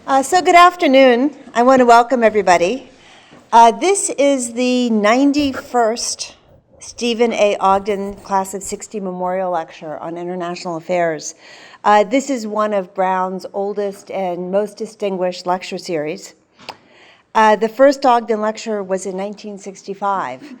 So good afternoon. I want to welcome everybody. This is the 91st Stephen A. Ogden Class of 60 Memorial Lecture on International Affairs. This is one of Brown's oldest and most distinguished lecture series. The first Ogden lecture was in 1965.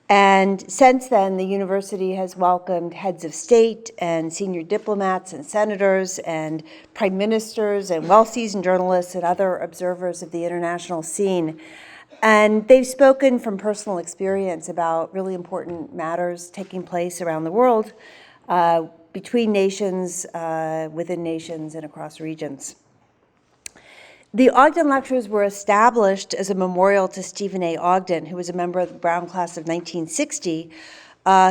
And since then, the university has welcomed heads of state and senior diplomats and senators and prime ministers and well-seasoned journalists and other observers of the international scene. And they've spoken from personal experience about really important matters taking place around the world, between nations, within nations, and across regions. The Ogden Lectures were established as a memorial to Stephen A. Ogden, who was a member of the Brown class of 1960,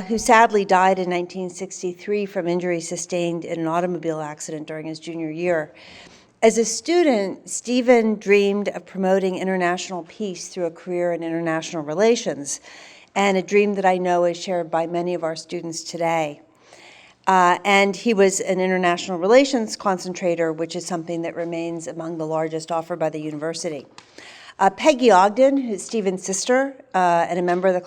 who sadly died in 1963 from injuries sustained in an automobile accident during his junior year. As a student, Stephen dreamed of promoting international peace through a career in international relations, and a dream that I know is shared by many of our students today. And he was an international relations concentrator, which is something that remains among the largest offered by the university. Peggy Ogden, who's Stephen's sister and a member of the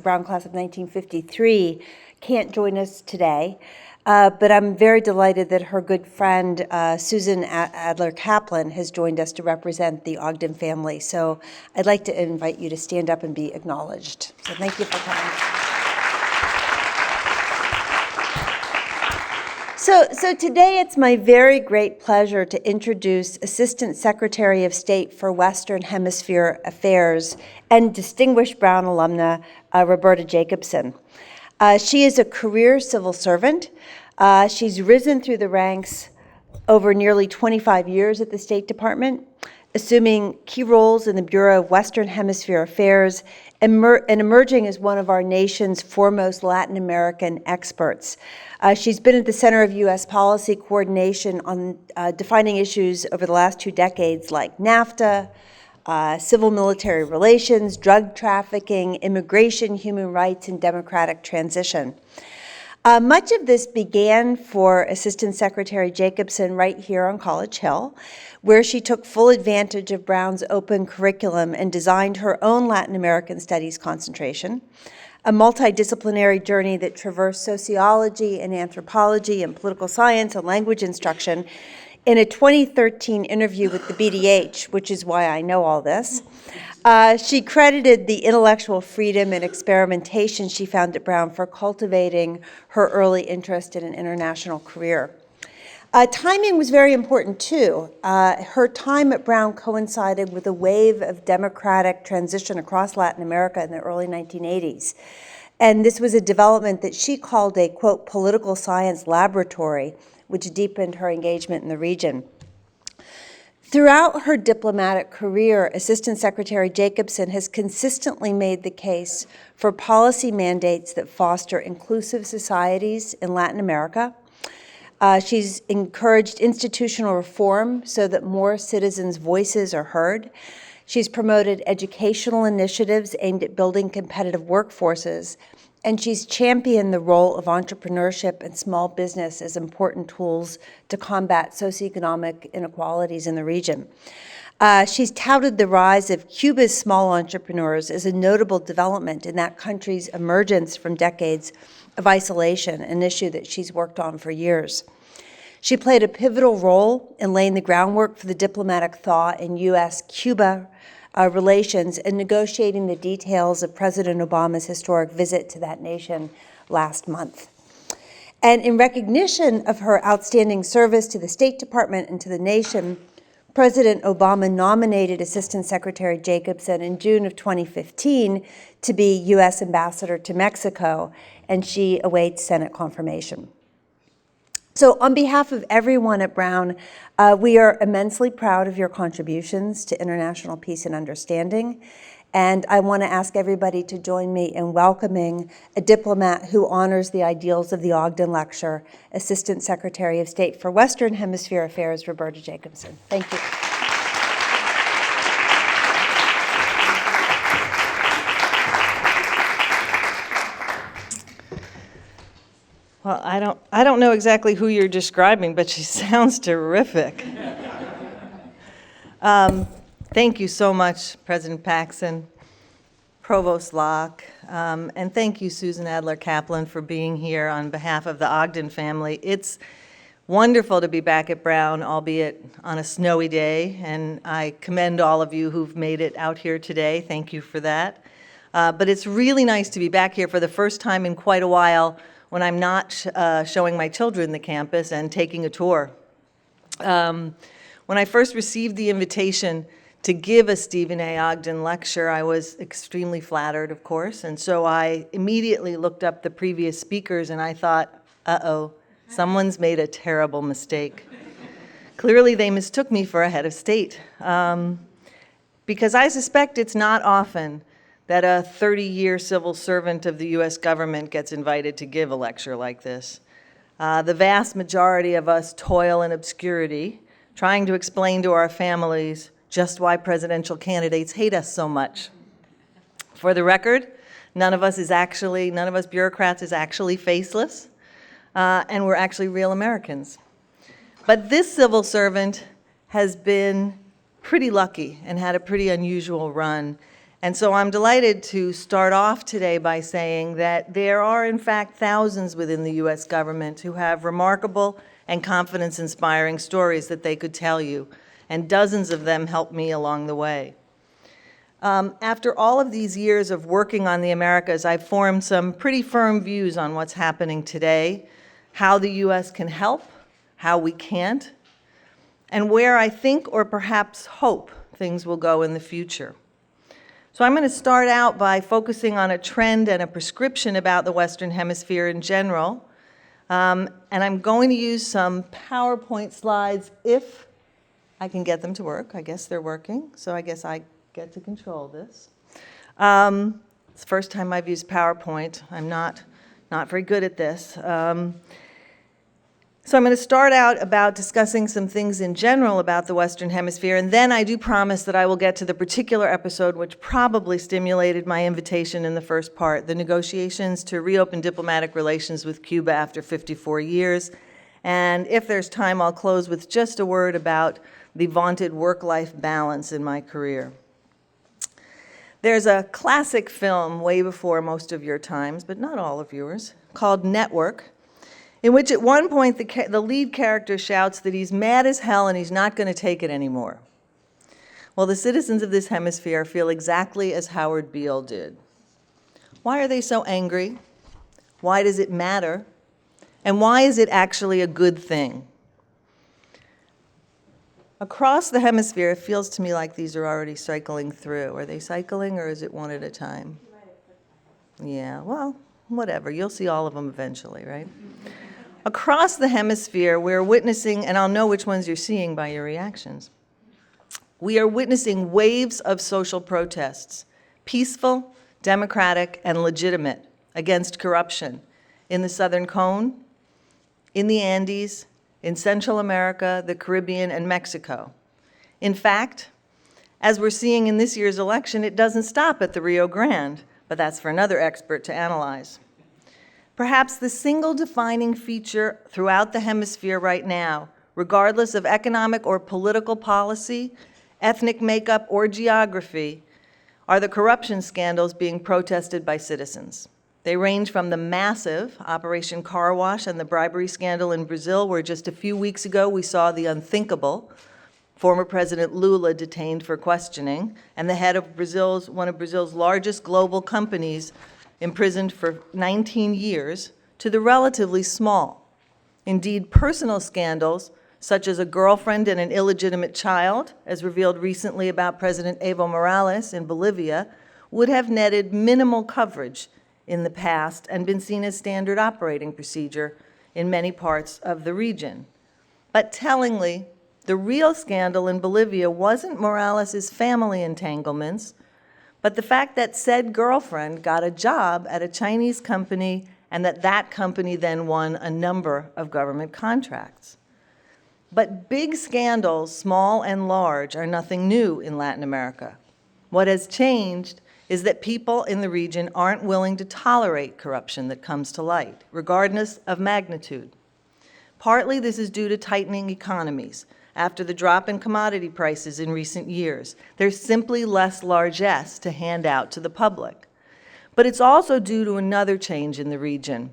Brown class of 1953, can't join us today, but I'm very delighted that her good friend, Susan Adler-Kaplan, has joined us to represent the Ogden family. So I'd like to invite you to stand up and be acknowledged. So thank you for coming. So today it's my very great pleasure to introduce Assistant Secretary of State for Western Hemisphere Affairs and distinguished Brown alumna, Roberta Jacobson. She is a career civil servant. She's risen through the ranks over nearly 25 years at the State Department, assuming key roles in the Bureau of Western Hemisphere Affairs and emerging as one of our nation's foremost Latin American experts. She's been at the center of U.S. policy coordination on defining issues over the last 2 decades like NAFTA, civil-military relations, drug trafficking, immigration, human rights, and democratic transition. Much of this began for Assistant Secretary Jacobson right here on College Hill, where she took full advantage of Brown's open curriculum and designed her own Latin American studies concentration, a multidisciplinary journey that traversed sociology and anthropology and political science and language instruction. In a 2013 interview with the BDH, which is why I know all this, she credited the intellectual freedom and experimentation she found at Brown for cultivating her early interest in an international career. Timing was very important too. Her time at Brown coincided with a wave of democratic transition across Latin America in the early 1980s. And this was a development that she called a, quote, political science laboratory, which deepened her engagement in the region. Throughout her diplomatic career, Assistant Secretary Jacobson has consistently made the case for policy mandates that foster inclusive societies in Latin America. She's encouraged institutional reform so that more citizens' voices are heard. She's promoted educational initiatives aimed at building competitive workforces, and she's championed the role of entrepreneurship and small business as important tools to combat socioeconomic inequalities in the region. She's touted the rise of Cuba's small entrepreneurs as a notable development in that country's emergence from decades of isolation, an issue that she's worked on for years. She played a pivotal role in laying the groundwork for the diplomatic thaw in U.S.-Cuba relations and negotiating the details of President Obama's historic visit to that nation last month. And in recognition of her outstanding service to the State Department and to the nation, President Obama nominated Assistant Secretary Jacobson in June of 2015 to be U.S. Ambassador to Mexico, and she awaits Senate confirmation. So on behalf of everyone at Brown, we are immensely proud of your contributions to international peace and understanding. And I want to ask everybody to join me in welcoming a diplomat who honors the ideals of the Ogden Lecture, Assistant Secretary of State for Western Hemisphere Affairs, Roberta Jacobson. Thank you. Well, I don't know exactly who you're describing, but she sounds terrific. Thank you so much, President Paxson, Provost Locke, and thank you, Susan Adler-Kaplan, for being here on behalf of the Ogden family. It's wonderful to be back at Brown, albeit on a snowy day, and I commend all of you who've made it out here today. Thank you for that. But it's really nice to be back here for the first time in quite a while when I'm not showing my children the campus and taking a tour. When I first received the invitation to give a Stephen A. Ogden lecture, I was extremely flattered, of course, and so I immediately looked up the previous speakers and I thought, uh-oh, someone's made a terrible mistake. Clearly they mistook me for a head of state, because I suspect it's not often that a 30-year civil servant of the U.S. government gets invited to give a lecture like this. The vast majority of us toil in obscurity, trying to explain to our families just why presidential candidates hate us so much. For the record, none of us bureaucrats is actually faceless, and we're actually real Americans. But this civil servant has been pretty lucky and had a pretty unusual run. And so I'm delighted to start off today by saying that there are, in fact, thousands within the U.S. government who have remarkable and confidence-inspiring stories that they could tell you, and dozens of them helped me along the way. After all of these years of working on the Americas, I've formed some pretty firm views on what's happening today, how the U.S. can help, how we can't, and where I think or perhaps hope things will go in the future. So I'm going to start out by focusing on a trend and a prescription about the Western Hemisphere in general, and I'm going to use some PowerPoint slides if I can get them to work. I guess they're working, so I guess I get to control this. It's the first time I've used PowerPoint. I'm not very good at this. So I'm going to start out about discussing some things in general about the Western Hemisphere, and then I do promise that I will get to the particular episode which probably stimulated my invitation in the first part, the negotiations to reopen diplomatic relations with Cuba after 54 years. And if there's time, I'll close with just a word about the vaunted work-life balance in my career. There's a classic film way before most of your times, but not all of yours, called Network, in which at one point the lead character shouts that he's mad as hell and he's not going to take it anymore. Well, the citizens of this hemisphere feel exactly as Howard Beale did. Why are they so angry? Why does it matter? And why is it actually a good thing? Across the hemisphere, it feels to me like these are already cycling through. Are they cycling, or is it one at a time? Yeah, well, whatever. You'll see all of them eventually, right? Across the hemisphere, we're witnessing, and I'll know which ones you're seeing by your reactions, we are witnessing waves of social protests, peaceful, democratic, and legitimate, against corruption in the Southern Cone, in the Andes, in Central America, the Caribbean, and Mexico. In fact, as we're seeing in this year's election, it doesn't stop at the Rio Grande, but that's for another expert to analyze. Perhaps the single defining feature throughout the hemisphere right now, regardless of economic or political policy, ethnic makeup, or geography, are the corruption scandals being protested by citizens. They range from the massive Operation Car Wash and the bribery scandal in Brazil, where just a few weeks ago we saw the unthinkable, former President Lula detained for questioning, and the head of one of Brazil's largest global companies imprisoned for 19 years, to the relatively small, indeed personal scandals, such as a girlfriend and an illegitimate child, as revealed recently about President Evo Morales in Bolivia, would have netted minimal coverage in the past and been seen as standard operating procedure in many parts of the region. But tellingly, the real scandal in Bolivia wasn't Morales' family entanglements, but the fact that said girlfriend got a job at a Chinese company and that company then won a number of government contracts. But big scandals, small and large, are nothing new in Latin America. What has changed is that people in the region aren't willing to tolerate corruption that comes to light, regardless of magnitude. Partly this is due to tightening economies, after the drop in commodity prices in recent years. There's simply less largesse to hand out to the public. But it's also due to another change in the region,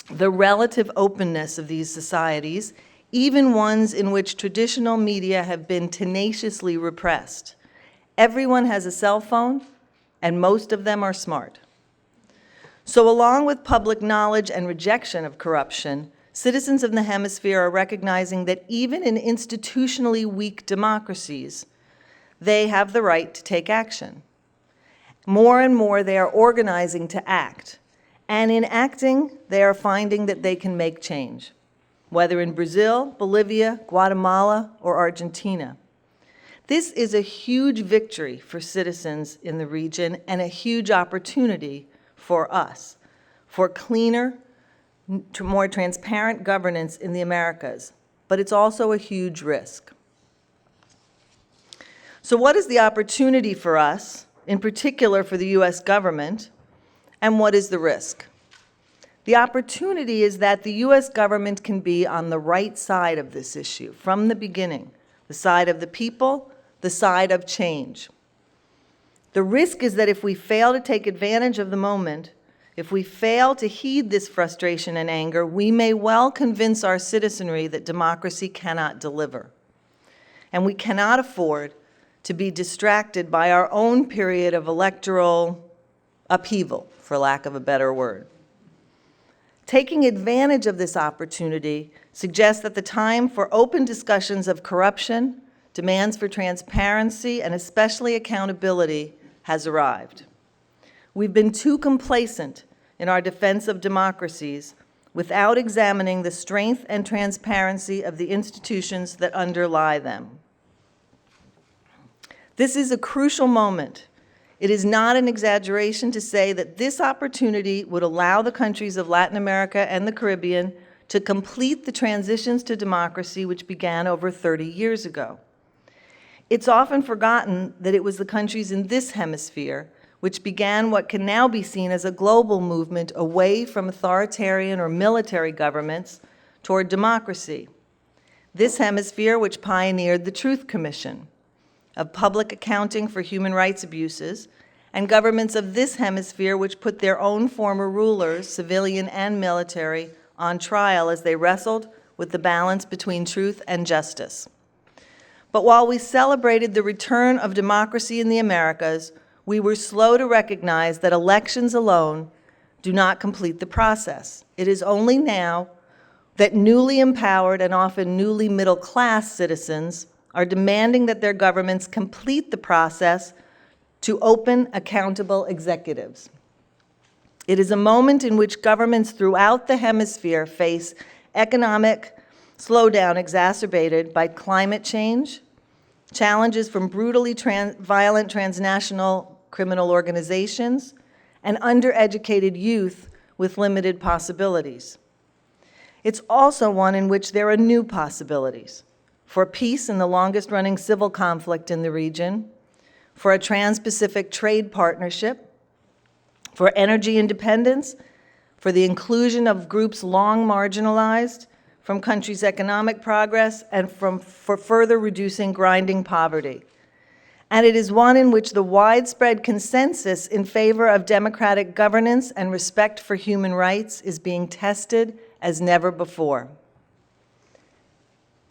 the relative openness of these societies, even ones in which traditional media have been tenaciously repressed. Everyone has a cell phone, and most of them are smart. So along with public knowledge and rejection of corruption, citizens of the Hemisphere are recognizing that even in institutionally weak democracies, they have the right to take action. More and more, they are organizing to act. And in acting, they are finding that they can make change, whether in Brazil, Bolivia, Guatemala, or Argentina. This is a huge victory for citizens in the region and a huge opportunity for us, for cleaner, more transparent governance in the Americas. But it's also a huge risk. So what is the opportunity for us, in particular for the US government, and what is the risk? The opportunity is that the US government can be on the right side of this issue from the beginning, the side of the people, the side of change. The risk is that if we fail to take advantage of the moment, if we fail to heed this frustration and anger, we may well convince our citizenry that democracy cannot deliver. And we cannot afford to be distracted by our own period of electoral upheaval, for lack of a better word. Taking advantage of this opportunity suggests that the time for open discussions of corruption, demands for transparency, and especially accountability has arrived. We've been too complacent in our defense of democracies without examining the strength and transparency of the institutions that underlie them. This is a crucial moment. It is not an exaggeration to say that this opportunity would allow the countries of Latin America and the Caribbean to complete the transitions to democracy which began over 30 years ago. It's often forgotten that it was the countries in this hemisphere which began what can now be seen as a global movement away from authoritarian or military governments toward democracy. This hemisphere which pioneered the Truth Commission of public accounting for human rights abuses, and governments of this hemisphere which put their own former rulers, civilian and military, on trial as they wrestled with the balance between truth and justice. But while we celebrated the return of democracy in the Americas, we were slow to recognize that elections alone do not complete the process. It is only now that newly empowered and often newly middle-class citizens are demanding that their governments complete the process to open, accountable executives. It is a moment in which governments throughout the hemisphere face economic slowdown exacerbated by climate change, challenges from brutally violent transnational criminal organizations, and undereducated youth with limited possibilities. It's also one in which there are new possibilities for peace in the longest-running civil conflict in the region, for a trans-Pacific trade partnership, for energy independence, for the inclusion of groups long marginalized from countries' economic progress, and for further reducing grinding poverty. And it is one in which the widespread consensus in favor of democratic governance and respect for human rights is being tested as never before.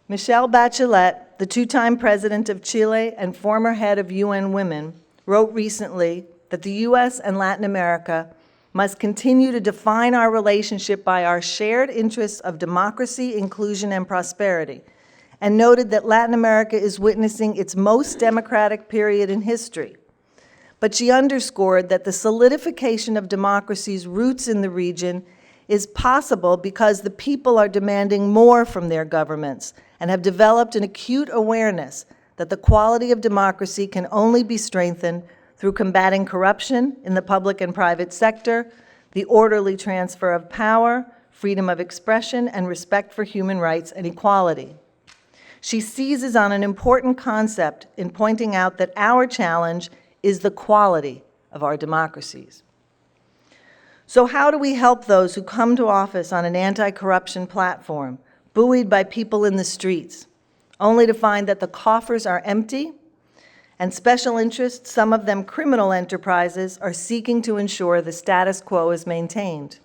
Michelle Bachelet, the two-time president of Chile and former head of UN Women, wrote recently that the US and Latin America must continue to define our relationship by our shared interests of democracy, inclusion, and prosperity, and noted that Latin America is witnessing its most democratic period in history. But she underscored that the solidification of democracy's roots in the region is possible because the people are demanding more from their governments and have developed an acute awareness that the quality of democracy can only be strengthened through combating corruption in the public and private sector, the orderly transfer of power, freedom of expression, and respect for human rights and equality. She seizes on an important concept in pointing out that our challenge is the quality of our democracies. So how do we help those who come to office on an anti-corruption platform, buoyed by people in the streets, only to find that the coffers are empty and special interests, some of them criminal enterprises, are seeking to ensure the status quo is maintained.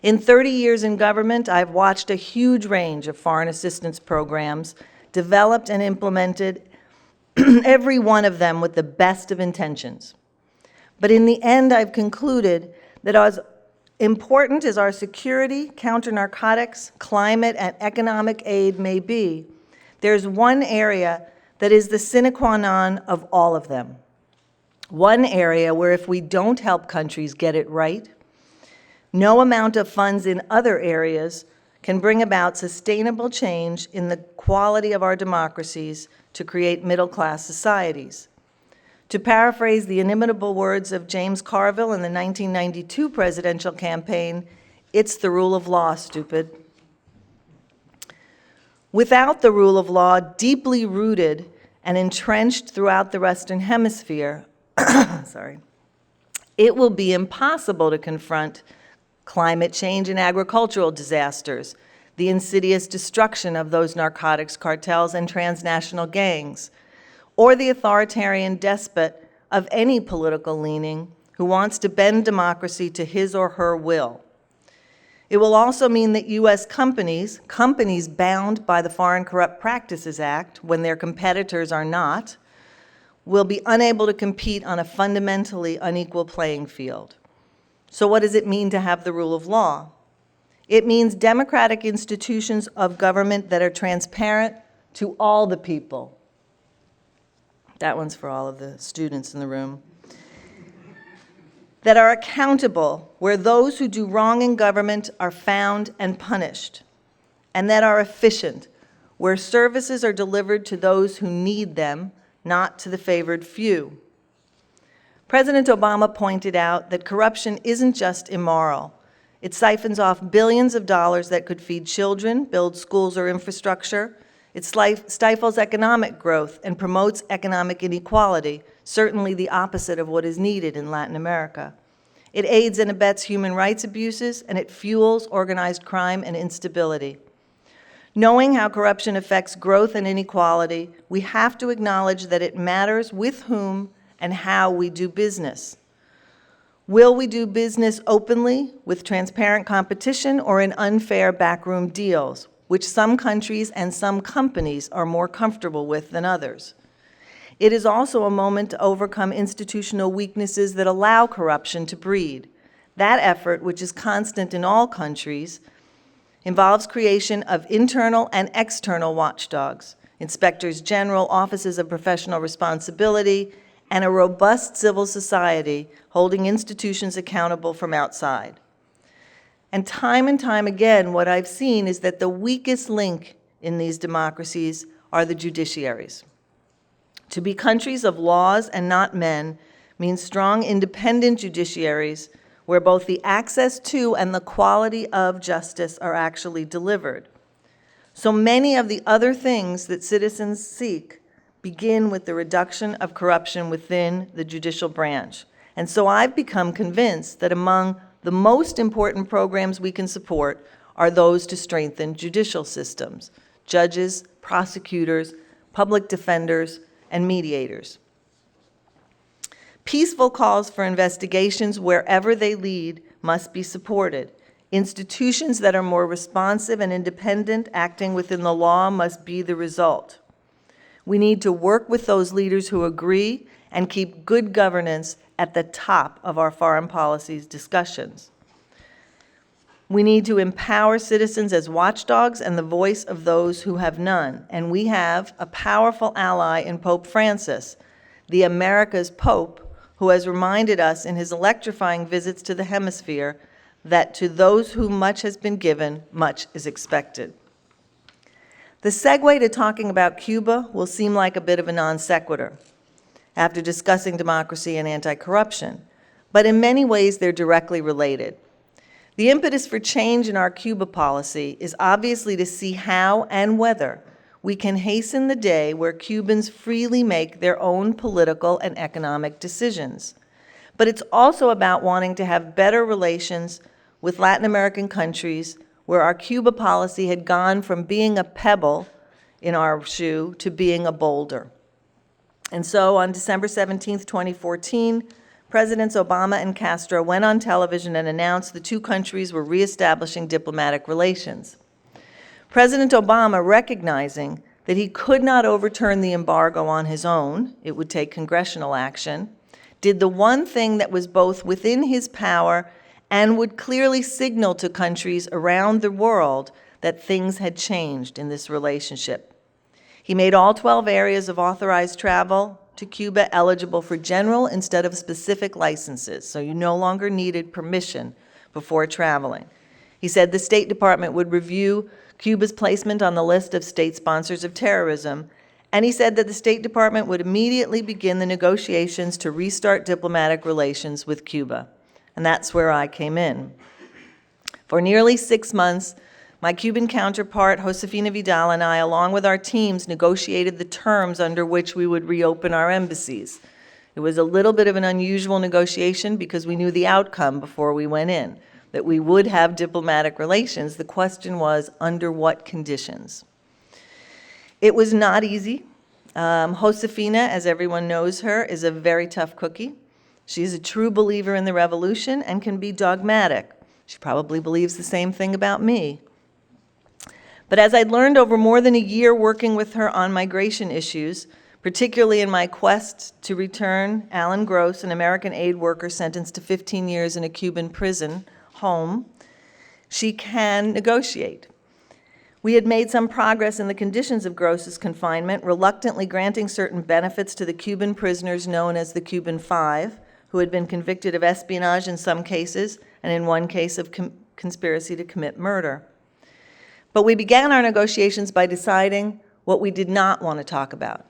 In 30 years in government, I've watched a huge range of foreign assistance programs developed and implemented, every one of them with the best of intentions. But in the end, I've concluded that as important as our security, counter-narcotics, climate, and economic aid may be, there's one area that is the sine qua non of all of them. One area where if we don't help countries get it right, no amount of funds in other areas can bring about sustainable change in the quality of our democracies to create middle-class societies. To paraphrase the inimitable words of James Carville in the 1992 presidential campaign, it's the rule of law, stupid. Without the rule of law deeply rooted and entrenched throughout the Western Hemisphere, it will be impossible to confront climate change and agricultural disasters, the insidious destruction of those narcotics cartels and transnational gangs, or the authoritarian despot of any political leaning who wants to bend democracy to his or her will. It will also mean that U.S. companies bound by the Foreign Corrupt Practices Act, when their competitors are not, will be unable to compete on a fundamentally unequal playing field. So what does it mean to have the rule of law? It means democratic institutions of government that are transparent to all the people. That one's for all of the students in the room. That are accountable, where those who do wrong in government are found and punished, and that are efficient, where services are delivered to those who need them, not to the favored few. President Obama pointed out that corruption isn't just immoral. It siphons off billions of dollars that could feed children, build schools or infrastructure. It stifles economic growth and promotes economic inequality, certainly the opposite of what is needed in Latin America. It aids and abets human rights abuses, and it fuels organized crime and instability. Knowing how corruption affects growth and inequality, we have to acknowledge that it matters with whom and how we do business. Will we do business openly with transparent competition or in unfair backroom deals, which some countries and some companies are more comfortable with than others? It is also a moment to overcome institutional weaknesses that allow corruption to breed. That effort, which is constant in all countries, involves creation of internal and external watchdogs, inspectors general, offices of professional responsibility, and a robust civil society holding institutions accountable from outside. And time again, what I've seen is that the weakest link in these democracies are the judiciaries. To be countries of laws and not men means strong, independent judiciaries where both the access to and the quality of justice are actually delivered. So many of the other things that citizens seek begin with the reduction of corruption within the judicial branch. And so I've become convinced that among the most important programs we can support are those to strengthen judicial systems, judges, prosecutors, public defenders, and mediators. Peaceful calls for investigations wherever they lead must be supported. Institutions that are more responsive and independent, acting within the law, must be the result. We need to work with those leaders who agree and keep good governance at the top of our foreign policy discussions. We need to empower citizens as watchdogs and the voice of those who have none. And we have a powerful ally in Pope Francis, the America's Pope, who has reminded us in his electrifying visits to the Hemisphere that to those whom much has been given, much is expected. The segue to talking about Cuba will seem like a bit of a non sequitur after discussing democracy and anti-corruption, but in many ways they're directly related. The impetus for change in our Cuba policy is obviously to see how and whether we can hasten the day where Cubans freely make their own political and economic decisions. But it's also about wanting to have better relations with Latin American countries where our Cuba policy had gone from being a pebble in our shoe to being a boulder. And so on December 17th, 2014, Presidents Obama and Castro went on television and announced the two countries were reestablishing diplomatic relations. President Obama, recognizing that he could not overturn the embargo on his own, it would take congressional action, did the one thing that was both within his power and would clearly signal to countries around the world that things had changed in this relationship. He made all 12 areas of authorized travel to Cuba eligible for general instead of specific licenses, so you no longer needed permission before traveling. He said the State Department would review Cuba's placement on the list of state sponsors of terrorism, and he said that the State Department would immediately begin the negotiations to restart diplomatic relations with Cuba. And that's where I came in. For nearly 6 months, my Cuban counterpart, Josefina Vidal, and I, along with our teams, negotiated the terms under which we would reopen our embassies. It was a little bit of an unusual negotiation because we knew the outcome before we went in, that we would have diplomatic relations. The question was, under what conditions? It was not easy. Josefina, as everyone knows her, is a very tough cookie. She's a true believer in the revolution and can be dogmatic. She probably believes the same thing about me. But as I'd learned over more than a year working with her on migration issues, particularly in my quest to return Alan Gross, an American aid worker sentenced to 15 years in a Cuban prison, home, she can negotiate. We had made some progress in the conditions of Gross's confinement, reluctantly granting certain benefits to the Cuban prisoners known as the Cuban Five, who had been convicted of espionage in some cases, and in one case of conspiracy to commit murder. But we began our negotiations by deciding what we did not want to talk about.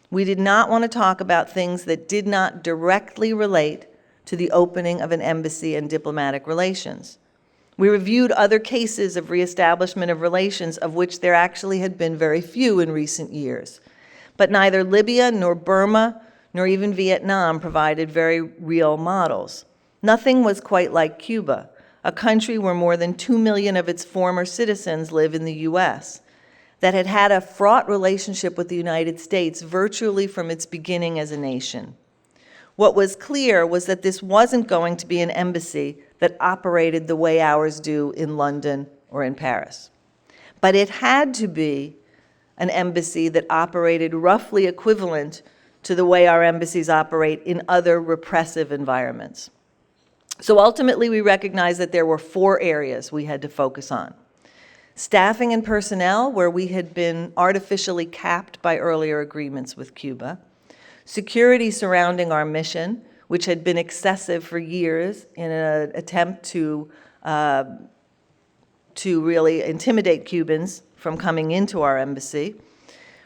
We did not want to talk about things that did not directly relate to the opening of an embassy and diplomatic relations. We reviewed other cases of reestablishment of relations, of which there actually had been very few in recent years. But neither Libya nor Burma nor even Vietnam provided very real models. Nothing was quite like Cuba, a country where more than 2 million of its former citizens live in the U.S., that had had a fraught relationship with the United States virtually from its beginning as a nation. What was clear was that this wasn't going to be an embassy that operated the way ours do in London or in Paris. But it had to be an embassy that operated roughly equivalent to the way our embassies operate in other repressive environments. So ultimately, we recognized that there were 4 areas we had to focus on. Staffing and personnel, where we had been artificially capped by earlier agreements with Cuba. Security surrounding our mission, which had been excessive for years in an attempt to really intimidate Cubans from coming into our embassy.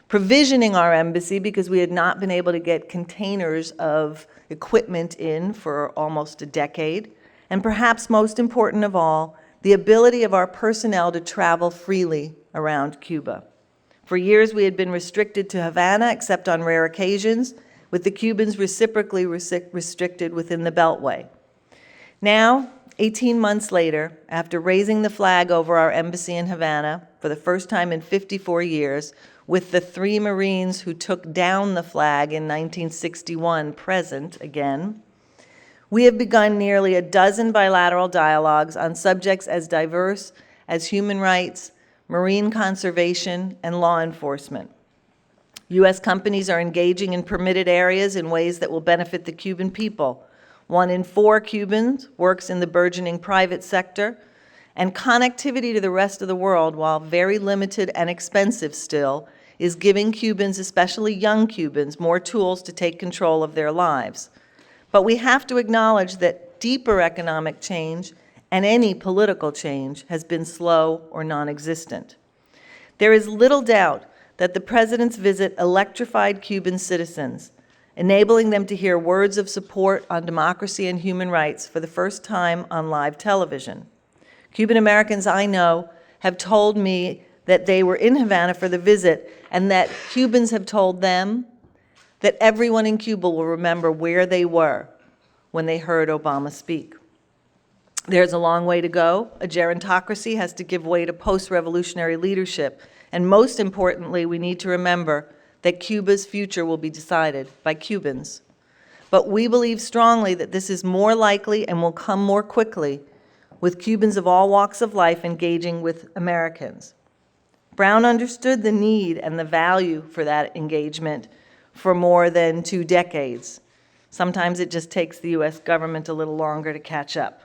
Provisioning our embassy because we had not been able to get containers of equipment in for almost a decade. And perhaps most important of all, the ability of our personnel to travel freely around Cuba. For years, we had been restricted to Havana, except on rare occasions, with the Cubans reciprocally restricted within the Beltway. Now, 18 months later, after raising the flag over our embassy in Havana for the first time in 54 years, with the 3 Marines who took down the flag in 1961 present again, we have begun nearly a dozen bilateral dialogues on subjects as diverse as human rights, marine conservation, and law enforcement. U.S. companies are engaging in permitted areas in ways that will benefit the Cuban people. 1 in 4 Cubans works in the burgeoning private sector, and connectivity to the rest of the world, while very limited and expensive still, is giving Cubans, especially young Cubans, more tools to take control of their lives. But we have to acknowledge that deeper economic change and any political change has been slow or non-existent. There is little doubt that the president's visit electrified Cuban citizens, enabling them to hear words of support on democracy and human rights for the first time on live television. Cuban Americans I know have told me that they were in Havana for the visit, and that Cubans have told them that everyone in Cuba will remember where they were when they heard Obama speak. There's a long way to go. A gerontocracy has to give way to post-revolutionary leadership, And most importantly, we need to remember that Cuba's future will be decided by Cubans. But we believe strongly that this is more likely and will come more quickly with Cubans of all walks of life engaging with Americans. Brown understood the need and the value for that engagement for more than 2 decades. Sometimes it just takes the U.S. government a little longer to catch up.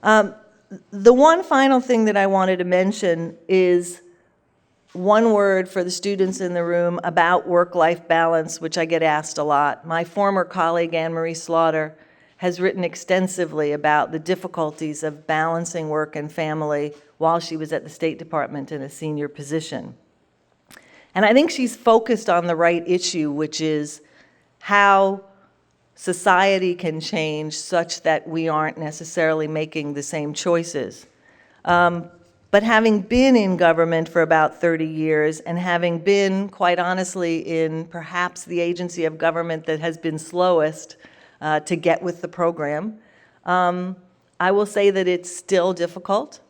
The one final thing that I wanted to mention is one word for the students in the room about work-life balance, which I get asked a lot. My former colleague, Anne-Marie Slaughter, has written extensively about the difficulties of balancing work and family while she was at the State Department in a senior position. And I think she's focused on the right issue, which is how society can change such that we aren't necessarily making the same choices. But having been in government for about 30 years and having been, quite honestly, in perhaps the agency of government that has been slowest to get with the program, I will say that it's still difficult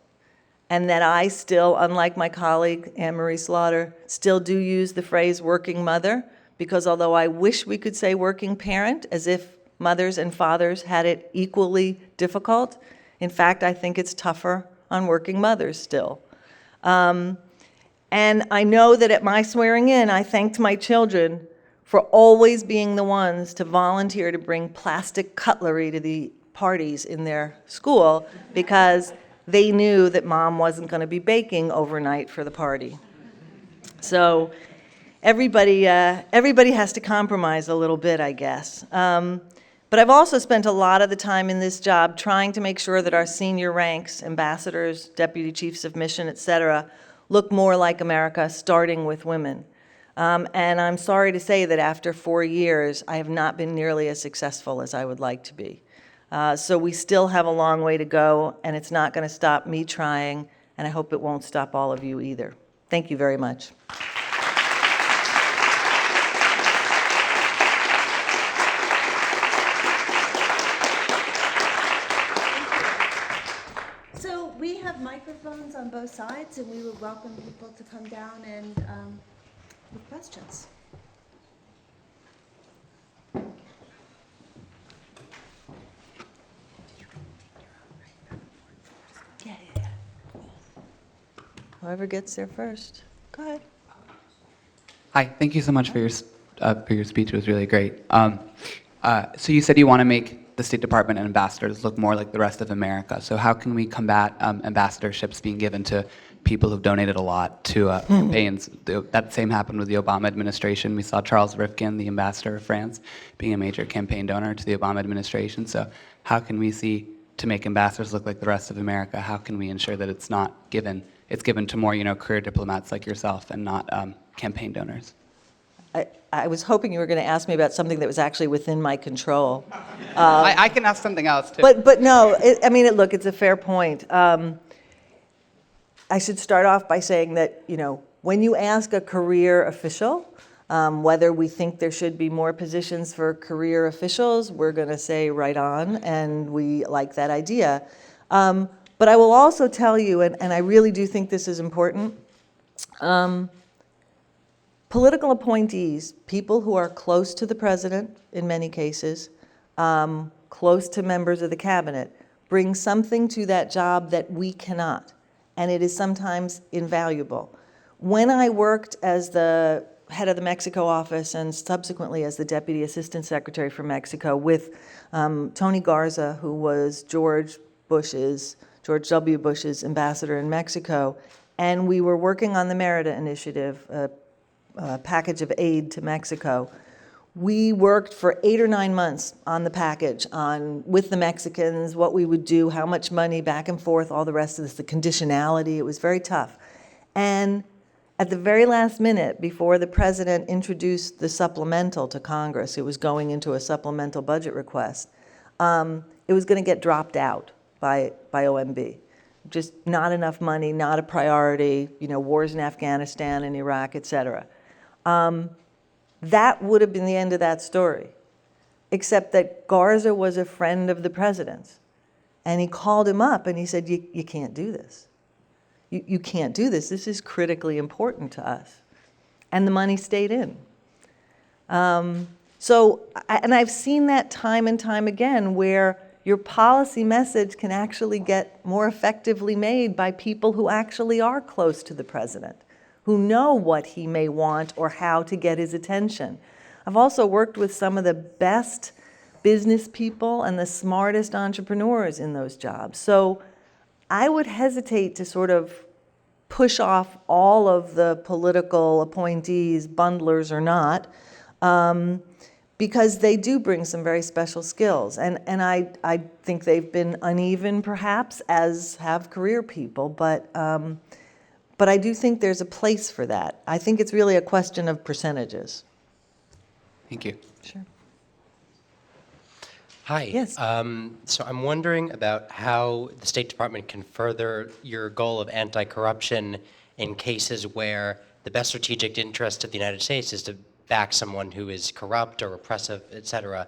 and that I still, unlike my colleague Anne-Marie Slaughter, still do use the phrase working mother, because although I wish we could say working parent, as if mothers and fathers had it equally difficult, in fact, I think it's tougher on working mothers still. And I know that at my swearing in, I thanked my children for always being the ones to volunteer to bring plastic cutlery to the parties in their school, because they knew that mom wasn't going to be baking overnight for the party. So everybody has to compromise a little bit, I guess. But I've also spent a lot of the time in this job trying to make sure that our senior ranks, ambassadors, deputy chiefs of mission, et cetera, look more like America, starting with women. And I'm sorry to say that after 4 years, I have not been nearly as successful as I would like to be. So we still have a long way to go, and it's not going to stop me trying, and I hope it won't stop all of you either. Thank you very much. So we have microphones on both sides, and we would welcome people to come down and with questions. Whoever gets there first. Go ahead. Hi, thank you so much for your speech. It was really great. So you said you want to make the State Department and ambassadors look more like the rest of America. So how can we combat ambassadorships being given to people who've donated a lot to campaigns? That same happened with the Obama administration. We saw Charles Rifkin, the ambassador of France, being a major campaign donor to the Obama administration. So how can we see to make ambassadors look like the rest of America? How can we ensure that it's not given? It's given to more, career diplomats like yourself and not campaign donors. I was hoping you were going to ask me about something that was actually within my control. I can ask something else too. But no, look, it's a fair point. I should start off by saying that, when you ask a career official whether we think there should be more positions for career officials, we're going to say right on, and we like that idea. But I will also tell you, and I really do think this is important, political appointees, people who are close to the president in many cases, close to members of the cabinet, bring something to that job that we cannot, and it is sometimes invaluable. When I worked as the head of the Mexico office and subsequently as the Deputy Assistant Secretary for Mexico with Tony Garza, who was George W. Bush's ambassador in Mexico, and we were working on the Merida Initiative, a package of aid to Mexico. We worked for 8 or 9 months on the package, with the Mexicans, what we would do, how much money, back and forth, all the rest of this, the conditionality. It was very tough. And at the very last minute, before the president introduced the supplemental to Congress, it was going into a supplemental budget request, it was going to get dropped out by OMB. Just not enough money, not a priority, wars in Afghanistan and Iraq, et cetera. That would have been the end of that story, except that Garza was a friend of the president's. And he called him up and he said, you can't do this. you can't do this. This is critically important to us. And the money stayed in. And I've seen that time and time again where your policy message can actually get more effectively made by people who actually are close to the president, who know what he may want or how to get his attention. I've also worked with some of the best business people and the smartest entrepreneurs in those jobs. So I would hesitate to sort of push off all of the political appointees, bundlers or not, because they do bring some very special skills. And I think they've been uneven, perhaps, as have career people, but I do think there's a place for that. I think it's really a question of percentages. Thank you. Sure. Hi. Yes. So I'm wondering about how the State Department can further your goal of anti-corruption in cases where the best strategic interest of the United States is to back someone who is corrupt or oppressive, et cetera.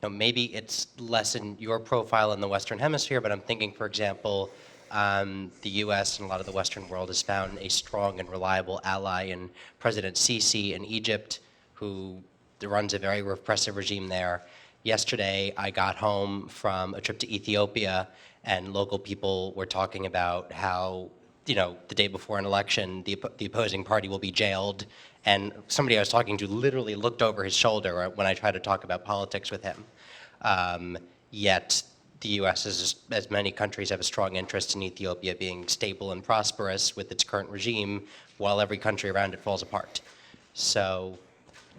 Maybe it's less in your profile in the Western Hemisphere, but I'm thinking, for example, the U.S. and a lot of the Western world has found a strong and reliable ally in President Sisi in Egypt, who runs a very repressive regime there. Yesterday, I got home from a trip to Ethiopia, and local people were talking about how, the day before an election, the opposing party will be jailed. And somebody I was talking to literally looked over his shoulder when I tried to talk about politics with him. Yet the U.S., as many countries, have a strong interest in Ethiopia being stable and prosperous with its current regime, while every country around it falls apart. So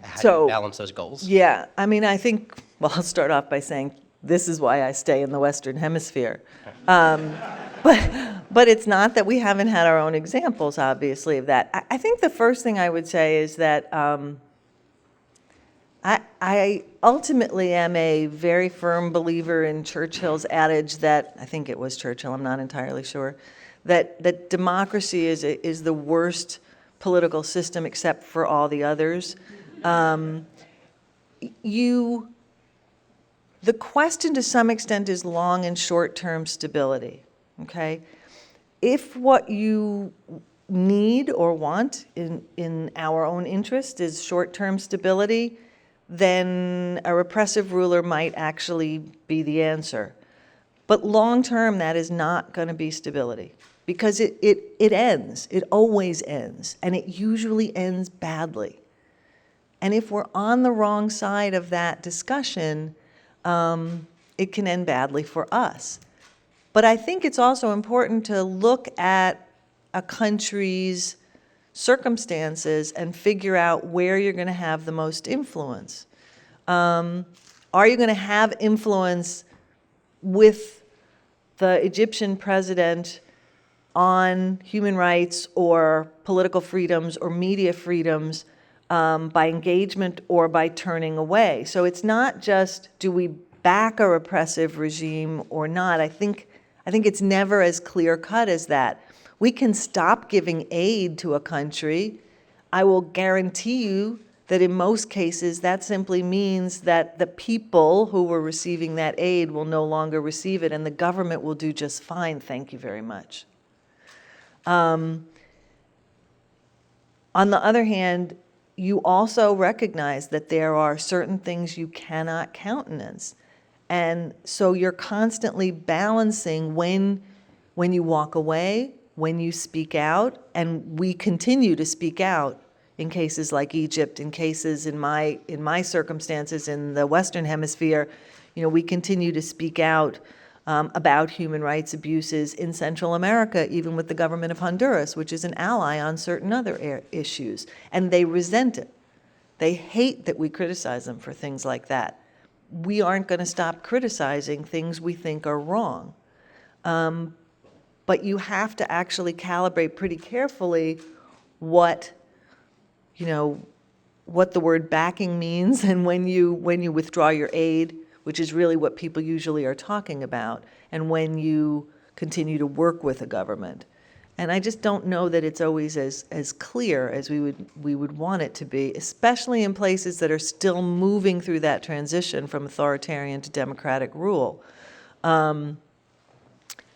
how do you balance those goals? Yeah, I mean, I think, well, I'll start off by saying this is why I stay in the Western Hemisphere. But it's not that we haven't had our own examples, obviously, of that. I think the first thing I would say is that I ultimately am a very firm believer in Churchill's adage that, I think it was Churchill, I'm not entirely sure, that democracy is the worst political system except for all the others. The question to some extent is long and short-term stability, okay? If what you need or want in our own interest is short-term stability, then a repressive ruler might actually be the answer. But long-term, that is not going to be stability, because it ends. It always ends, and it usually ends badly. And if we're on the wrong side of that discussion, it can end badly for us. But I think it's also important to look at a country's circumstances and figure out where you're going to have the most influence. Are you going to have influence with the Egyptian president on human rights or political freedoms or media freedoms by engagement or by turning away? So it's not just, do we back a repressive regime or not? I think it's never as clear-cut as that. We can stop giving aid to a country. I will guarantee you that in most cases, that simply means that the people who were receiving that aid will no longer receive it, and the government will do just fine, thank you very much. On the other hand, you also recognize that there are certain things you cannot countenance. And so you're constantly balancing when you walk away, when you speak out, and we continue to speak out in cases like Egypt, in cases in my circumstances in the Western Hemisphere, we continue to speak out about human rights abuses in Central America, even with the government of Honduras, which is an ally on certain other issues. And they resent it. They hate that we criticize them for things like that. We aren't going to stop criticizing things we think are wrong. But you have to actually calibrate pretty carefully what the word backing means, and when you withdraw your aid, which is really what people usually are talking about, and when you continue to work with a government. And I just don't know that it's always as clear as we would want it to be, especially in places that are still moving through that transition from authoritarian to democratic rule.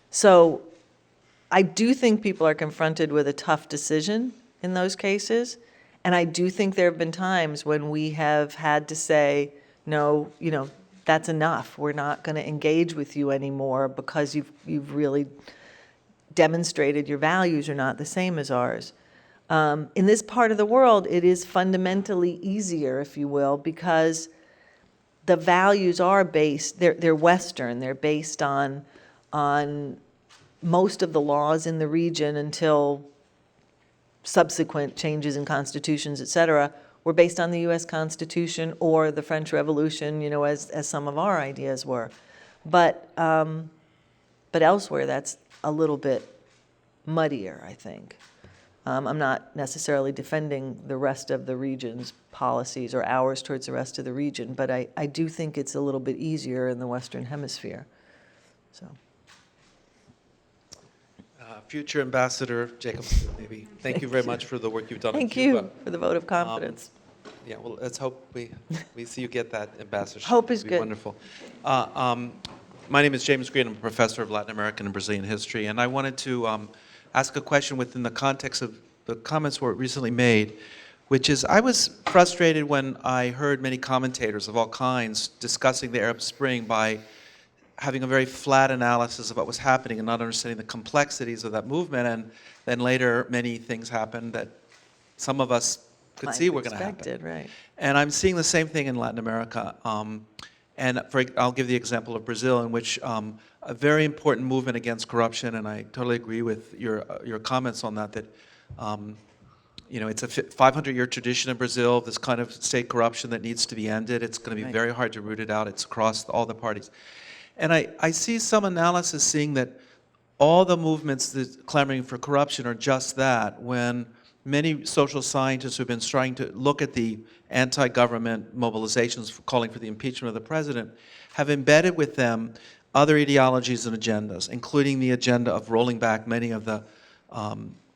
So I do think people are confronted with a tough decision in those cases. And I do think there have been times when we have had to say, no, that's enough. We're not going to engage with you anymore because you've really demonstrated your values are not the same as ours. In this part of the world, it is fundamentally easier, if you will, because the values are based, they're Western, they're based on most of the laws in the region until subsequent changes in constitutions, et cetera, were based on the U.S. Constitution or the French Revolution, as some of our ideas were. But elsewhere, that's a little bit muddier, I think. I'm not necessarily defending the rest of the region's policies or ours towards the rest of the region, but I do think it's a little bit easier in the Western Hemisphere. So. Future Ambassador Jacobson, maybe. Thank you very much for the work you've done in Cuba. Thank you for the vote of confidence. Yeah, well, let's hope we see you get that ambassadorship. Hope is It'd be good. Wonderful. My name is James Green. I'm a professor of Latin American and Brazilian history, and I wanted to ask a question within the context of the comments were recently made, which is I was frustrated when I heard many commentators of all kinds discussing the Arab Spring by having a very flat analysis of what was happening and not understanding the complexities of that movement. And then later, many things happened that some of us could see were going to happen. Right. And I'm seeing the same thing in Latin America. I'll give the example of Brazil, in which a very important movement against corruption, and I totally agree with your comments on that, it's a 500-year tradition in Brazil, this kind of state corruption that needs to be ended. It's going to be very hard to root it out. It's across all the parties. And I see some analysis saying that all the movements that clamoring for corruption are just that, when many social scientists who have been trying to look at the anti-government mobilizations calling for the impeachment of the president have embedded with them other ideologies and agendas, including the agenda of rolling back many of the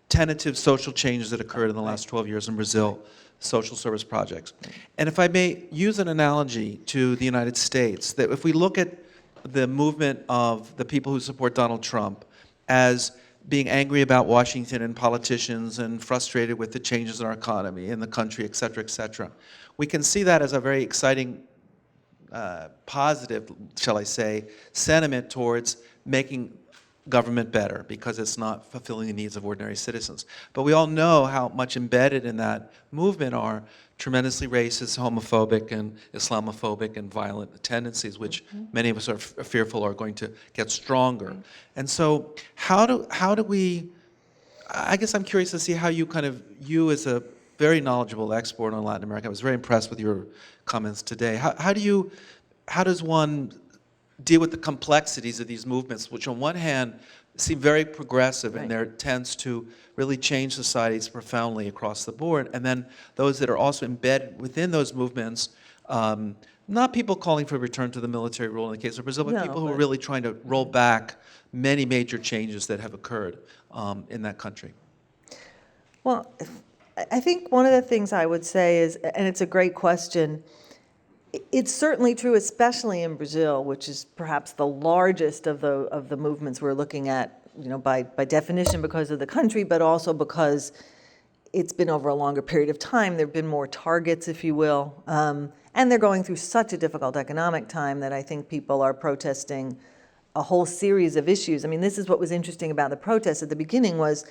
tentative social changes that occurred in the last 12 years in Brazil, social service projects. And if I may use an analogy to the United States, that if we look at the movement of the people who support Donald Trump as being angry about Washington and politicians and frustrated with the changes in our economy, in the country, et cetera, we can see that as a very exciting, positive, shall I say, sentiment towards making government better because it's not fulfilling the needs of ordinary citizens. But we all know how much embedded in that movement are tremendously racist, homophobic, and Islamophobic and violent tendencies, which many of us are fearful are going to get stronger. And so how do we, I guess I'm curious to see how you as a very knowledgeable expert on Latin America, I was very impressed with your comments today. How does one deal with the complexities of these movements, which on one hand seem very progressive in their attempts to really change societies profoundly across the board, and then those that are also embedded within those movements, not people calling for a return to the military rule in the case of Brazil, but people who are really trying to roll back many major changes that have occurred in that country. Well, I think one of the things I would say is, and it's a great question, it's certainly true, especially in Brazil, which is perhaps the largest of the movements we're looking at, by definition because of the country, but also because it's been over a longer period of time. There have been more targets, if you will, and they're going through such a difficult economic time that I think people are protesting a whole series of issues. I mean, this is what was interesting about the protests at the beginning was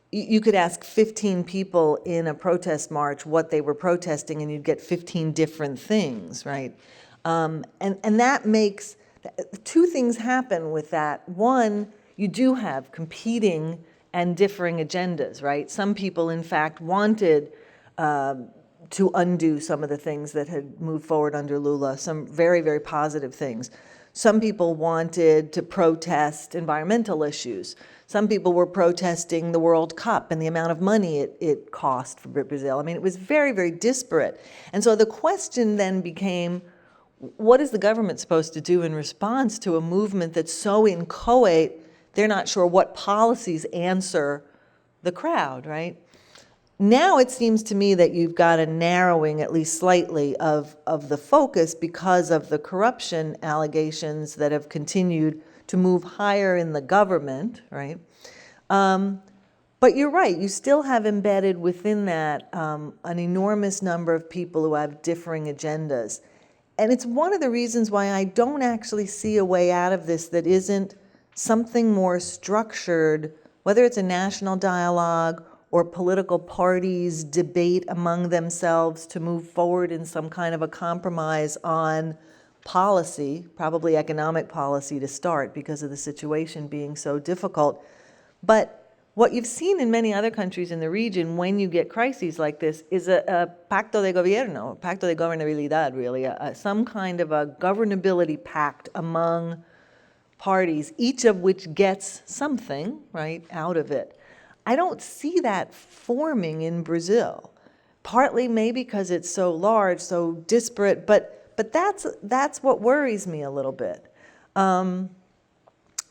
you could ask 15 people in a protest march what they were protesting, and you'd get 15 different things, right? And that makes, two things happen with that. One, you do have competing and differing agendas, right? Some people, in fact, wanted to undo some of the things that had moved forward under Lula, some very, very positive things. Some people wanted to protest environmental issues. Some people were protesting the World Cup and the amount of money it cost for Brazil. I mean, it was very, very disparate. And so the question then became, what is the government supposed to do in response to a movement that's so inchoate, they're not sure what policies answer the crowd, right? Now it seems to me that you've got a narrowing, at least slightly, of the focus because of the corruption allegations that have continued to move higher in the government, right? But you're right, you still have embedded within that an enormous number of people who have differing agendas. And it's one of the reasons why I don't actually see a way out of this that isn't something more structured, whether it's a national dialogue or political parties debate among themselves to move forward in some kind of a compromise on policy, probably economic policy to start because of the situation being so difficult. But what you've seen in many other countries in the region when you get crises like this is a pacto de gobierno, pacto de gobernabilidad, really, some kind of a governability pact among parties, each of which gets something, right, out of it. I don't see that forming in Brazil, partly maybe because it's so large, so disparate, but that's what worries me a little bit. I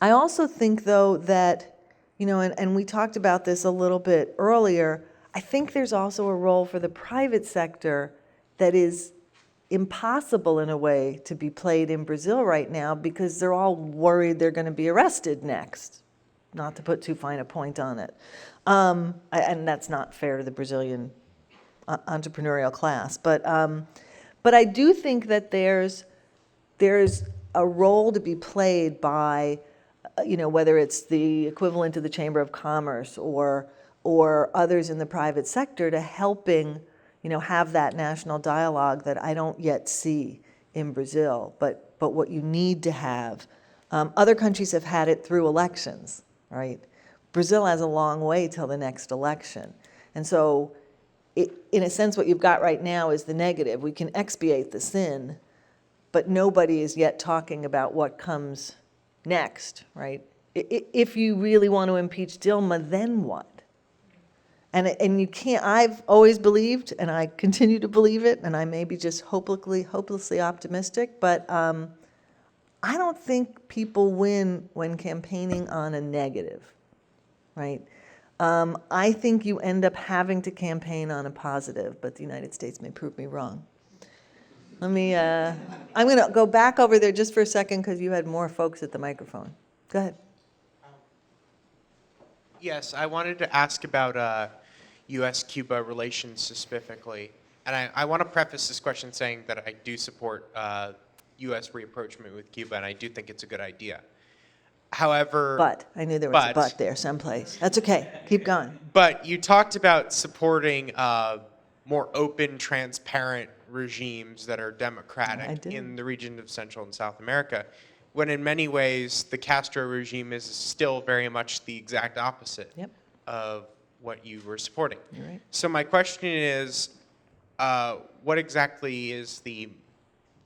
also think, though, that and we talked about this a little bit earlier, I think there's also a role for the private sector that is impossible in a way to be played in Brazil right now because they're all worried they're going to be arrested next, not to put too fine a point on it. And that's not fair to the Brazilian entrepreneurial class. But I do think that there's a role to be played by whether it's the equivalent of the Chamber of Commerce or others in the private sector to helping, have that national dialogue that I don't yet see in Brazil, but what you need to have. Other countries have had it through elections, right? Brazil has a long way till the next election. And so, in a sense, what you've got right now is the negative. We can expiate the sin, but nobody is yet talking about what comes next, right? If you really want to impeach Dilma, then what? And you can't, I've always believed, and I continue to believe it, and I may be just hopelessly optimistic, but I don't think people win when campaigning on a negative, right? I think you end up having to campaign on a positive, but the United States may prove me wrong. I'm going to go back over there just for a second because you had more folks at the microphone. Go ahead. Yes, I wanted to ask about U.S.-Cuba relations specifically. And I want to preface this question saying that I do support U.S. rapprochement with Cuba, and I do think it's a good idea. However... I knew there was a but there someplace. That's okay. Keep going. But you talked about supporting more open, transparent regimes that are democratic in the region of Central and South America, when in many ways the Castro regime is still very much the exact opposite of what you were supporting. Right. So my question is, what exactly is the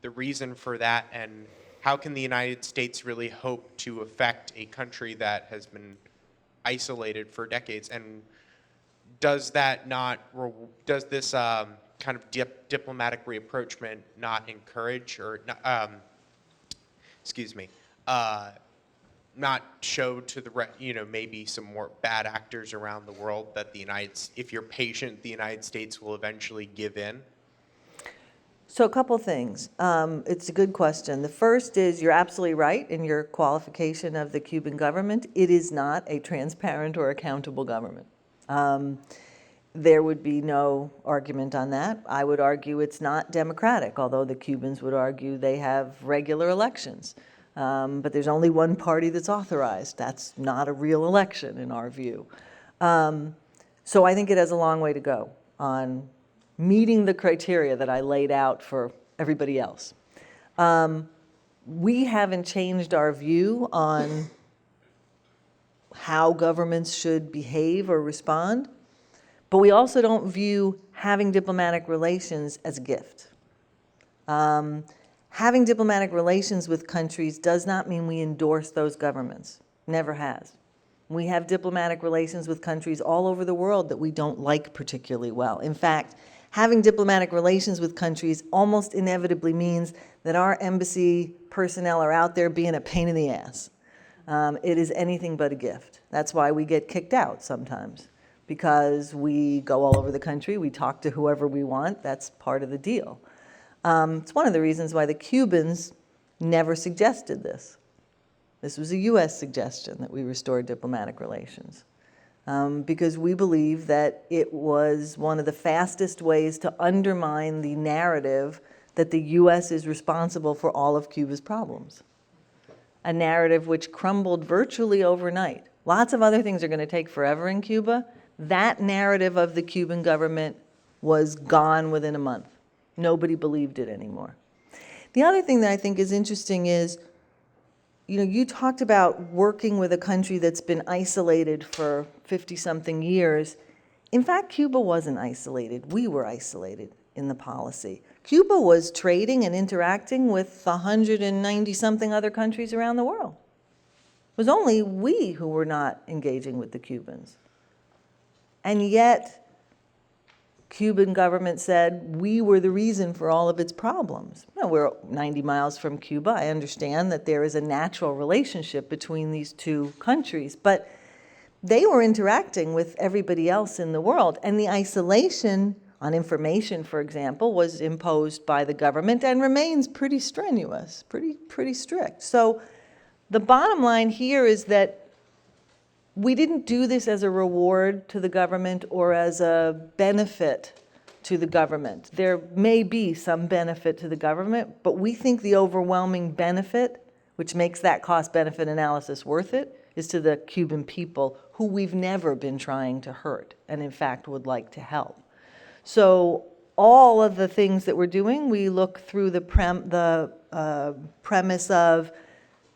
reason for that, and how can the United States really hope to affect a country that has been isolated for decades? And does that not, does this kind of diplomatic rapprochement not encourage or, not show to the, maybe some more bad actors around the world that if you're patient, the United States will eventually give in? So a couple things. It's a good question. The first is you're absolutely right in your qualification of the Cuban government. It is not a transparent or accountable government. There would be no argument on that. I would argue it's not democratic, although the Cubans would argue they have regular elections. But there's only one party that's authorized. That's not a real election in our view. So I think it has a long way to go on meeting the criteria that I laid out for everybody else. We haven't changed our view on how governments should behave or respond, but we also don't view having diplomatic relations as a gift. Having diplomatic relations with countries does not mean we endorse those governments. Never has. We have diplomatic relations with countries all over the world that we don't like particularly well. In fact, having diplomatic relations with countries almost inevitably means that our embassy personnel are out there being a pain in the ass. It is anything but a gift. That's why we get kicked out sometimes, because we go all over the country, we talk to whoever we want, that's part of the deal. It's one of the reasons why the Cubans never suggested this. This was a U.S. suggestion that we restore diplomatic relations. because we believe that it was one of the fastest ways to undermine the narrative that the U.S. is responsible for all of Cuba's problems. A narrative which crumbled virtually overnight. Lots of other things are going to take forever in Cuba. That narrative of the Cuban government was gone within a month. Nobody believed it anymore. The other thing that I think is interesting is, you talked about working with a country that's been isolated for 50-something years. In fact, Cuba wasn't isolated. We were isolated in the policy. Cuba was trading and interacting with 190-something other countries around the world. It was only we who were not engaging with the Cubans. And yet, Cuban government said we were the reason for all of its problems. We're 90 miles from Cuba. I understand that there is a natural relationship between these two countries, but they were interacting with everybody else in the world. And the isolation on information, for example, was imposed by the government and remains pretty strenuous, pretty strict. So the bottom line here is that we didn't do this as a reward to the government or as a benefit to the government. There may be some benefit to the government, but we think the overwhelming benefit, which makes that cost-benefit analysis worth it, is to the Cuban people, who we've never been trying to hurt and, in fact, would like to help. So all of the things that we're doing, we look through the premise of,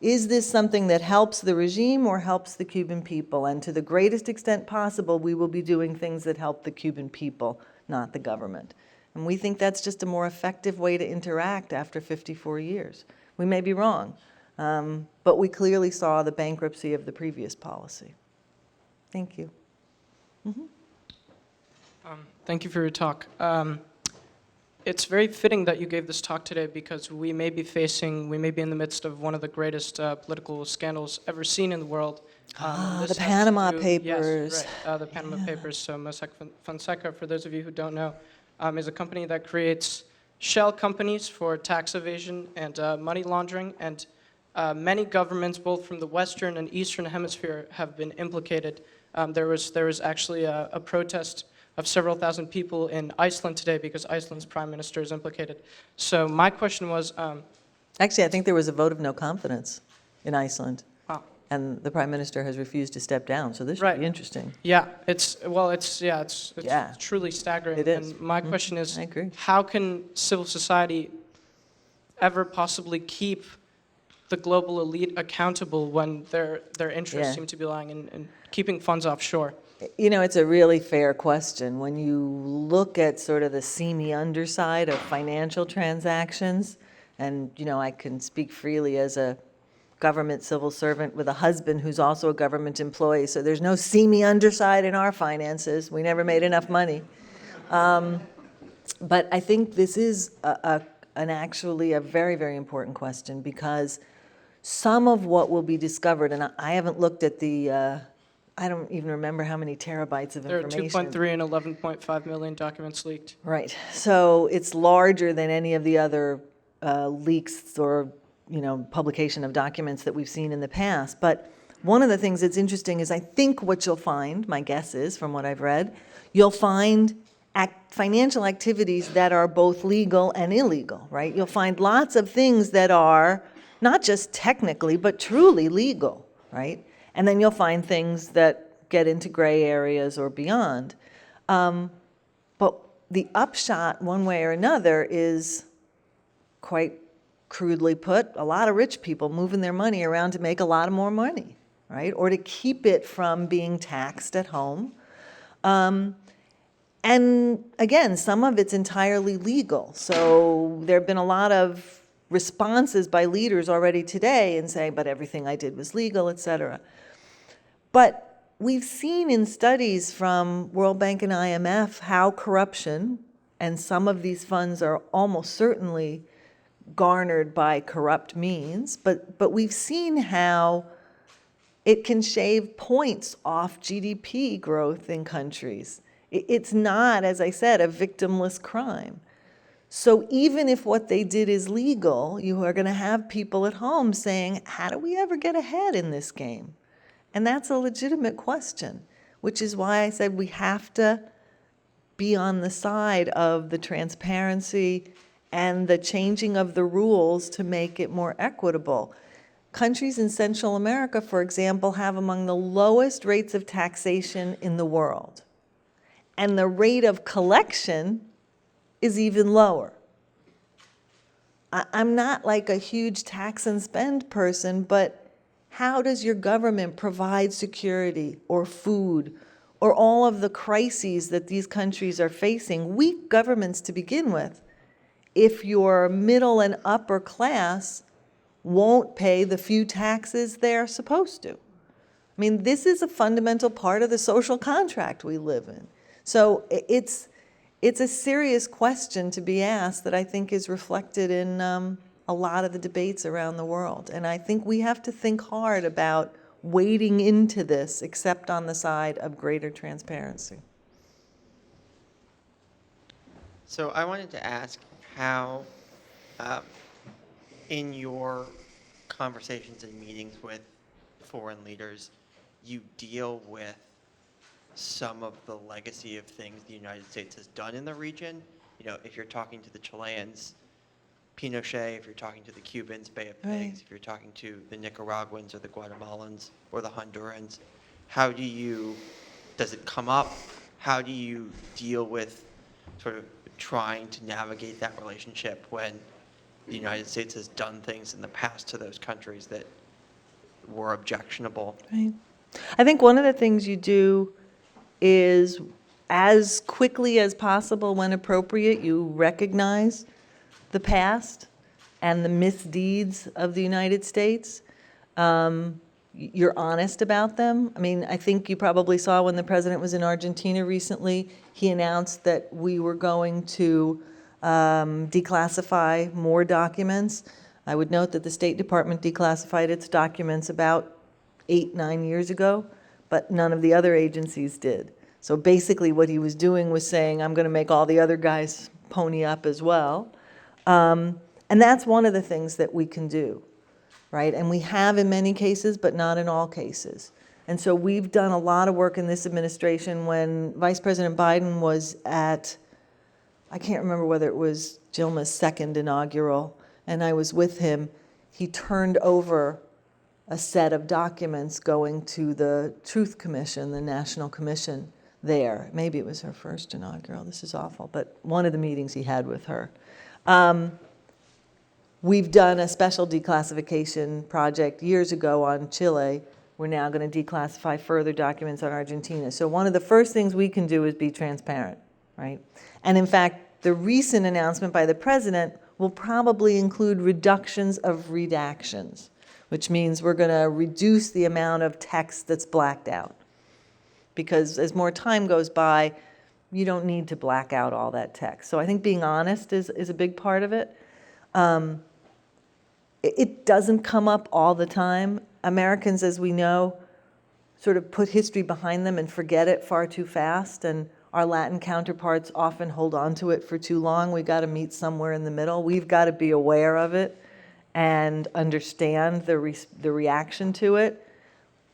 is this something that helps the regime or helps the Cuban people? And to the greatest extent possible, we will be doing things that help the Cuban people, not the government. And we think that's just a more effective way to interact after 54 years. We may be wrong, but we clearly saw the bankruptcy of the previous policy. Thank you. Thank you for your talk. It's very fitting that you gave this talk today because we may be in the midst of one of the greatest political scandals ever seen in the world. The Panama Papers. Yes, right, the Panama Papers. So Mossack Fonseca, for those of you who don't know, is a company that creates shell companies for tax evasion and money laundering. And many governments, both from the Western and Eastern Hemisphere, have been implicated. There was actually a protest of several thousand people in Iceland today because Iceland's prime minister is implicated. So my question was... Actually, I think there was a vote of no confidence in Iceland. Wow. And the prime minister has refused to step down, so this should Right. be interesting. Yeah, it's truly staggering. It is. And my question is, I agree. how can civil society ever possibly keep the global elite accountable when their interests Yeah. seem to be lying in keeping funds offshore? It's a really fair question. When you look at sort of the seamy underside of financial transactions, and, I can speak freely as a government civil servant with a husband who's also a government employee, so there's no seamy underside in our finances. We never made enough money. But I think this is actually a very, very important question, because some of what will be discovered, and I haven't looked at the... I don't even remember how many terabytes of There are information. 2.3 and 11.5 million documents leaked. Right. So it's larger than any of the other leaks or, publication of documents that we've seen in the past. But one of the things that's interesting is I think what you'll find, my guess is from what I've read, you'll find financial activities that are both legal and illegal, right? You'll find lots of things that are not just technically, but truly legal, right? And then you'll find things that get into gray areas or beyond. But the upshot, one way or another, is quite crudely put, a lot of rich people moving their money around to make a lot more money, right? Or to keep it from being taxed at home. And again, some of it's entirely legal. So there have been a lot of responses by leaders already today and saying, but everything I did was legal, et cetera. But we've seen in studies from World Bank and IMF how corruption, and some of these funds are almost certainly garnered by corrupt means, but we've seen how it can shave points off GDP growth in countries. It's not, as I said, a victimless crime. So even if what they did is legal, you are going to have people at home saying, how do we ever get ahead in this game? And that's a legitimate question. which is why I said we have to be on the side of the transparency and the changing of the rules to make it more equitable. Countries in Central America, for example, have among the lowest rates of taxation in the world. And the rate of collection is even lower. I'm not like a huge tax and spend person, but how does your government provide security or food or all of the crises that these countries are facing? Weak governments to begin with. If your middle and upper class won't pay the few taxes they're supposed to. I mean, this is a fundamental part of the social contract we live in. So it's a serious question to be asked that I think is reflected in a lot of the debates around the world. And I think we have to think hard about wading into this, except on the side of greater transparency. So I wanted to ask how, in your conversations and meetings with foreign leaders, you deal with some of the legacy of things the United States has done in the region. You know, if you're talking to the Chileans, Pinochet, if you're talking to the Cubans, Bay of Pigs, if you're talking to the Nicaraguans or the Guatemalans or the Hondurans, does it come up? How do you deal with sort of trying to navigate that relationship when the United States has done things in the past to those countries that were objectionable? Right. I think one of the things you do is, as quickly as possible when appropriate, you recognize the past and the misdeeds of the United States. You're honest about them. I mean, I think you probably saw when the president was in Argentina recently, he announced that we were going to declassify more documents. I would note that the State Department declassified its documents about 8-9 years ago, but none of the other agencies did. So basically what he was doing was saying, I'm going to make all the other guys pony up as well. And that's one of the things that we can do, right? And we have in many cases, but not in all cases. And so we've done a lot of work in this administration. When Vice President Biden was at, I can't remember whether it was Dilma's second inaugural, and I was with him, he turned over a set of documents going to the Truth Commission, the National Commission there. Maybe it was her first inaugural. This is awful, but one of the meetings he had with her. We've done a special declassification project years ago on Chile. We're now going to declassify further documents on Argentina. So one of the first things we can do is be transparent, right? And in fact, the recent announcement by the president will probably include reductions of redactions, which means we're going to reduce the amount of text that's blacked out. Because as more time goes by, you don't need to black out all that text. So I think being honest is a big part of it. It doesn't come up all the time. Americans, as we know, sort of put history behind them and forget it far too fast, and our Latin counterparts often hold on to it for too long. We've got to meet somewhere in the middle. We've got to be aware of it and understand the reaction to it.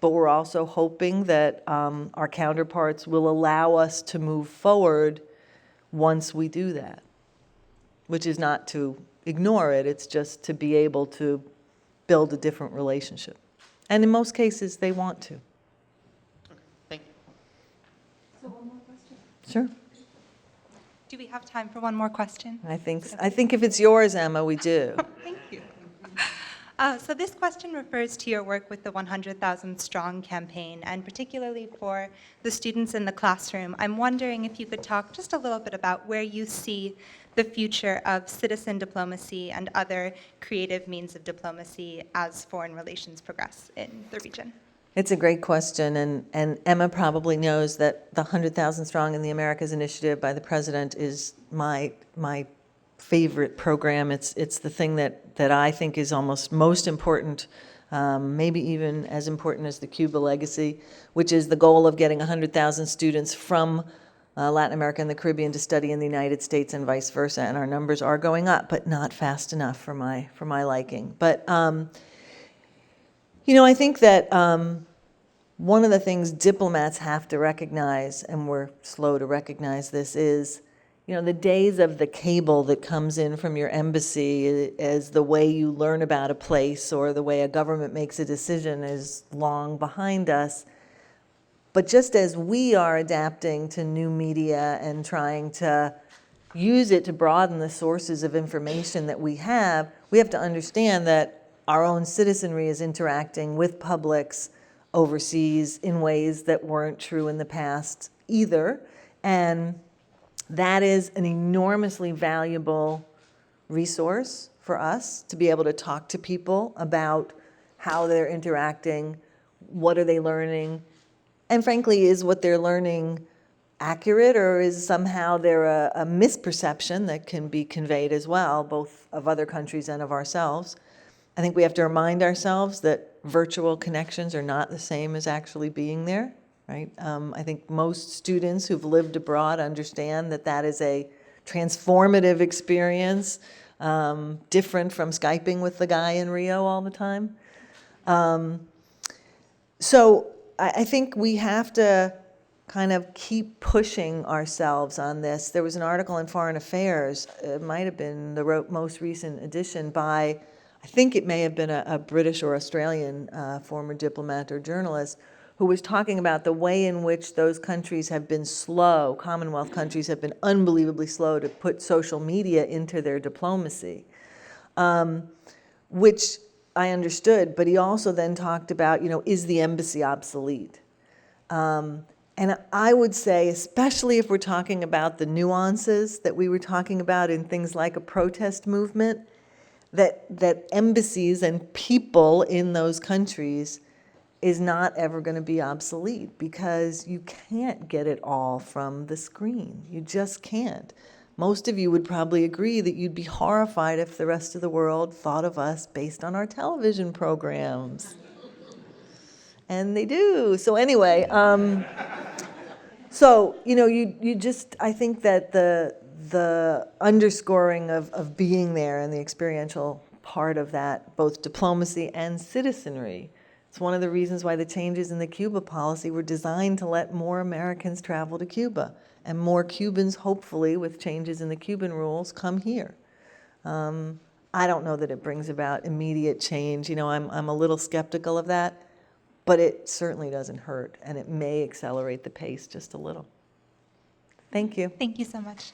But we're also hoping that our counterparts will allow us to move forward once we do that, which is not to ignore it, it's just to be able to build a different relationship. And in most cases, they want to. Okay, thank you. So one more question. Sure. Do we have time for one more question? I think if it's yours, Emma, we do. Thank you. So this question refers to your work with the 100,000 Strong campaign, and particularly for the students in the classroom. I'm wondering if you could talk just a little bit about where you see the future of citizen diplomacy and other creative means of diplomacy as foreign relations progress in the region. It's a great question, and Emma probably knows that the 100,000 Strong in the Americas initiative by the president is my favorite program. It's the thing that I think is almost most important, maybe even as important as the Cuba legacy, which is the goal of getting 100,000 students from Latin America and the Caribbean to study in the United States and vice versa. And our numbers are going up, but not fast enough for my liking. But I think that one of the things diplomats have to recognize, and we're slow to recognize this, is, you know, the days of the cable that comes in from your embassy as the way you learn about a place or the way a government makes a decision is long behind us. But just as we are adapting to new media and trying to use it to broaden the sources of information that we have to understand that our own citizenry is interacting with publics overseas in ways that weren't true in the past either. And that is an enormously valuable resource for us to be able to talk to people about how they're interacting, what are they learning, and frankly, is what they're learning accurate, or is somehow there a misperception that can be conveyed as well, both of other countries and of ourselves. I think we have to remind ourselves that virtual connections are not the same as actually being there, right? I think most students who've lived abroad understand that that is a transformative experience, different from Skyping with the guy in Rio all the time. So I think we have to kind of keep pushing ourselves on this. There was an article in Foreign Affairs, it might have been the most recent edition by, I think it may have been a British or Australian former diplomat or journalist, who was talking about the way in which those countries have been slow, Commonwealth countries have been unbelievably slow to put social media into their diplomacy, which I understood, but he also then talked about, you know, is the embassy obsolete? And I would say, especially if we're talking about the nuances that we were talking about in things like a protest movement, that embassies and people in those countries is not ever going to be obsolete, because you can't get it all from the screen. You just can't. Most of you would probably agree that you'd be horrified if the rest of the world thought of us based on our television programs. And they do. So anyway, so, you know, you just, I think that the underscoring of being there and the experiential part of that, both diplomacy and citizenry, it's one of the reasons why the changes in the Cuba policy were designed to let more Americans travel to Cuba, and more Cubans, hopefully, with changes in the Cuban rules, come here. I don't know that it brings about immediate change. You know, I'm a little skeptical of that, but it certainly doesn't hurt, and it may accelerate the pace just a little. Thank you. Thank you so much.